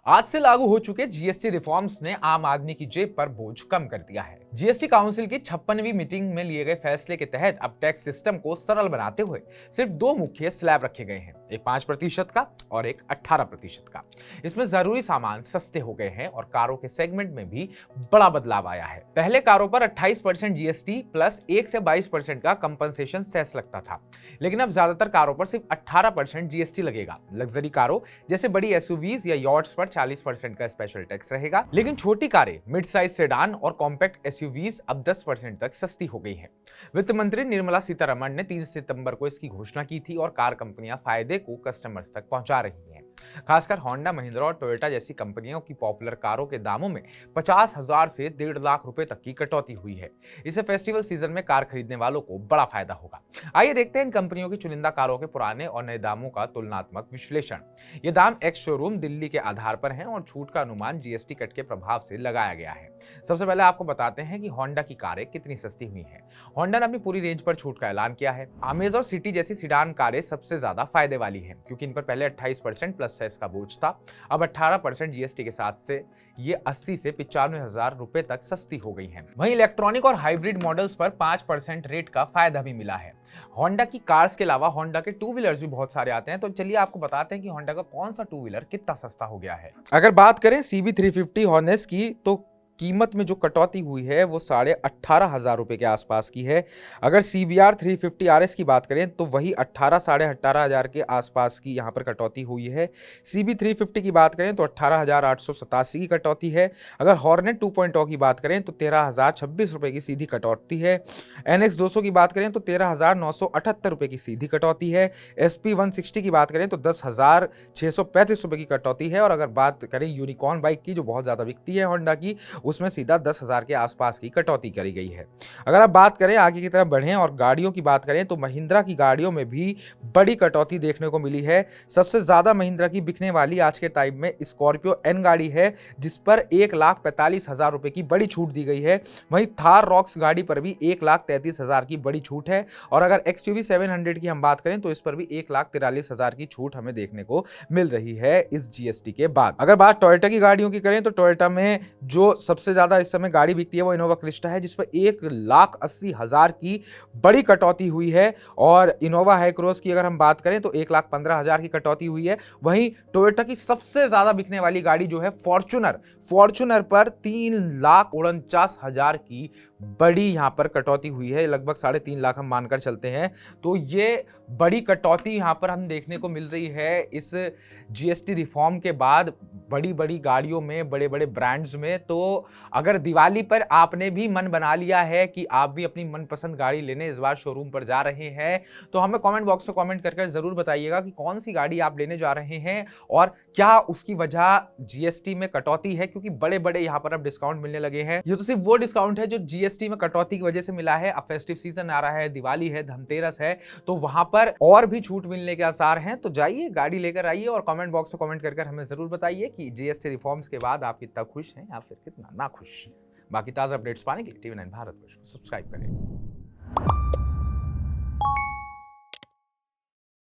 आज से लागू हो चुके जीएसटी रिफॉर्म्स ने आम आदमी की जेब पर बोझ कम कर दिया है। जीएसटी काउंसिल की 56वीं मीटिंग में लिए गए फैसले के तहत अब टैक्स सिस्टम को सरल बनाते हुए सिर्फ दो मुख्य स्लैब रखे गए हैं, एक 5% का और एक 18% का। इसमें जरूरी सामान सस्ते हो गए हैं और कारों के सेगमेंट में भी बड़ा बदलाव आया है। पहले कारों पर 28% जीएसटी प्लस 1 से 22% का कंपनसेशन सेस लगता था, लेकिन अब ज्यादातर कारों पर सिर्फ 18% जीएसटी लगेगा। लग्जरी कारों जैसे बड़ी एसयूवीज या यॉट्स पर 40% का स्पेशल टैक्स रहेगा, लेकिन छोटी कारें, मिड साइज सेडान और कॉम्पैक्ट एसयूवीज अब 10% तक सस्ती हो गई हैं। वित्त मंत्री निर्मला सीतारमण ने 3 सितंबर को इसकी घोषणा की थी और कार कंपनियां फायदे को कस्टमर्स तक पहुंचा रही हैं। खासकर होंडा, महिंद्रा और टोयोटा जैसी कंपनियों की पॉपुलर कारों के दामों में 50,000 से 1.5 लाख रुपए तक की कटौती हुई है। इससे फेस्टिवल सीजन में कार खरीदने वालों को बड़ा फायदा होगा। आइए देखते हैं इन कंपनियों की चुनिंदा कारों के पुराने और नए दामों का तुलनात्मक विश्लेषण। ये दाम एक्स शोरूम दिल्ली के आधार पर हैं और छूट का अनुमान जीएसटी कट के प्रभाव से लगाया गया है। सबसे पहले आपको बताते हैं कि होंडा की कारें कितनी सस्ती हुई हैं। होंडा ने अपनी पूरी रेंज पर छूट का ऐलान किया है। अमेज और सिटी जैसी सिडान कारें सबसे ज्यादा फायदे वाली हैं, क्योंकि इन पर पहले 28% प्लस सेस का बोझ था। अब 18% जीएसटी के साथ से ये 80 से 95,000 रुपए तक सस्ती हो गई हैं। वहीं इलेक्ट्रॉनिक और हाइब्रिड मॉडल्स पर 5% रेट का फायदा भी मिला है। होंडा की कार्स के अलावा होंडा के टू व्हीलर्स भी बहुत सारे आते हैं, तो चलिए आपको बताते हैं कि होंडा का कौन सा टू व्हीलर कितना सस्ता हो गया है। अगर बात करें CB350 हॉर्नेस की, तो कीमत में जो कटौती हुई है वो 18,500 रुपए के आसपास की है। अगर CBR 350 RS की बात करें तो वही 18,500 के आसपास की यहाँ पर कटौती हुई है। CB350 की बात करें तो 18,887 की कटौती है। अगर हॉर्नेट 2.0 की बात करें तो 13,026 रुपए की सीधी कटौती है। NX 200 की बात करें तो 13,978 रुपए की सीधी कटौती है। SP 160 की बात करें तो 10,635 रुपए की कटौती है। और अगर बात करें यूनिकॉर्न बाइक की, जो बहुत ज़्यादा बिकती है होंडा की, उसमें सीधा 10,000 के आसपास की कटौती करी गई है। अगर आप बात करें आगे की तरफ बढ़ें और गाड़ियों की बात करें तो महिंद्रा की गाड़ियों में भी बड़ी कटौती देखने को मिली है। सबसे ज्यादा महिंद्रा की बिकने वाली आज के टाइम में स्कॉर्पियो एन गाड़ी है, जिस पर 1,45,000 रुपए की बड़ी छूट दी गई है। वहीं थार रॉक्स गाड़ी पर भी 1,33,000 की बड़ी छूट है। और अगर XUV 700 की हम बात करें तो इस पर भी 1,43,000 की छूट हमें देखने को मिल रही है इस जीएसटी के बाद। अगर बात टोयोटा की गाड़ियों की करें तो टोयोटा में जो सबसे ज्यादा इस समय गाड़ी बिकती है वो इनोवा क्रिस्टा है, जिस पर 1,80,000 की बड़ी कटौती हुई है। और इनोवा हाईक्रॉस की अगर हम बात करें तो 1,15,000 की कटौती हुई है। वहीं टोयोटा की सबसे ज्यादा बिकने वाली गाड़ी जो है फॉर्च्यूनर पर 3,49,000 की बड़ी यहां पर कटौती हुई है। लगभग 3.5 लाख हम मानकर चलते हैं। तो ये बड़ी कटौती यहां पर हम देखने को मिल रही है इस जीएसटी रिफॉर्म के बाद बड़ी बड़ी गाड़ियों में, बड़े बड़े ब्रांड्स में। तो अगर दिवाली पर आपने भी मन बना लिया है कि आप भी अपनी मनपसंद गाड़ी लेने इस बार शोरूम पर जा रहे हैं, तो हमें कमेंट बॉक्स में कमेंट करके जरूर बताइएगा कि कौन सी गाड़ी आप लेने जा रहे हैं और क्या उसकी वजह जीएसटी में कटौती है, क्योंकि बड़े बड़े यहाँ पर अब डिस्काउंट मिलने लगे हैं। ये तो सिर्फ वो डिस्काउंट है जो जीएसटी में कटौती की वजह से मिला है। अब फेस्टिव सीजन आ रहा है, दिवाली है, धनतेरस है, तो वहां पर और भी छूट मिलने के आसार हैं। तो जाइए गाड़ी लेकर आइए और कमेंट बॉक्स में कमेंट कर हमें जरूर बताइए कि जीएसटी रिफॉर्म्स के बाद आप कितना खुश हैं या फिर कितना ना खुश। बाकी ताजा अपडेट्स पाने के लिए TV9 भारत को सब्सक्राइब करें।